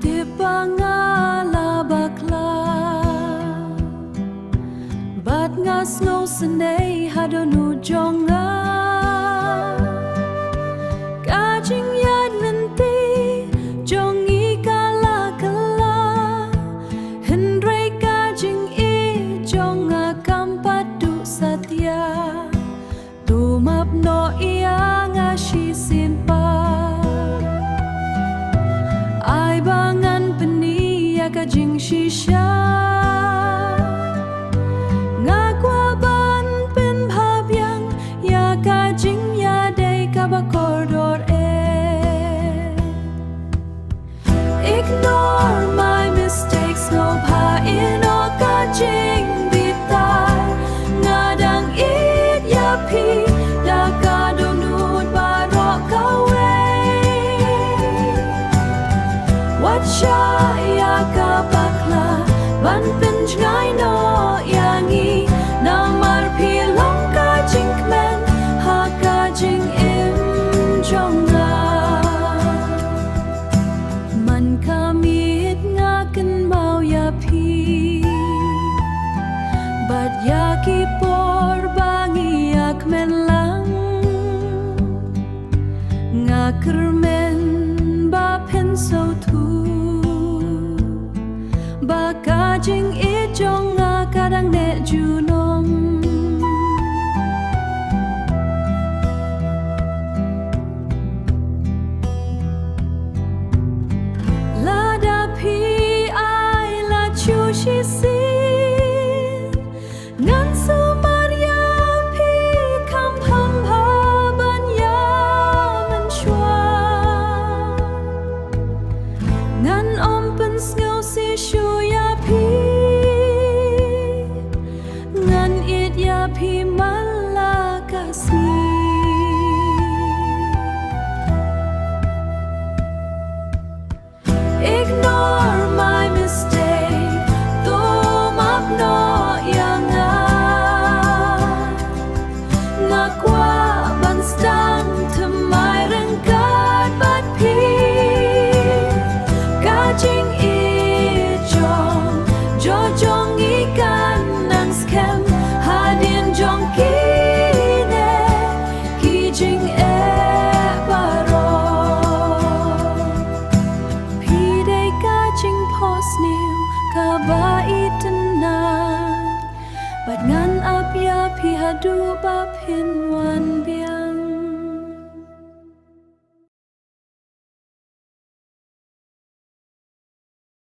tipa nga la bakla bat nga snow sunday hadonu jonga kajing yad nanti jongi kala kala hendrai kajing I jonga kampatu satya tumap no iya nga shi simpa ai bangan peni ya kajing shisha nga kwa ban pen bhabyang ya kajing ya dai kabakordor ignore my mistakes no bha ino kajing bitar ngadang it ya pi da ka donut baro kawe watcha ya ka bakla ban pen ngai no yangi namar pi long kajing men ha kajing im jonga man kamit nga kan mau ya pi bat ya ki por bangi yak men lang nga kermen ba pen so tu ba kajing I jonga kadang ne junom lada pi ai la chu shi si ngan su maria pi kam pham bha ban ya man shwa ngan om pen sngo si shu ya pi ngan it ya pi malakasi ignore my mistake tumap no yanga nga kwa ban stang thamai rangkat bat pi kajing I jong jo jong I kan nang scam hadin jong ki ne ki jing baro pi dai kajing post new ka ba itanan bat ngan ap ya pi hadu ba pin wan bia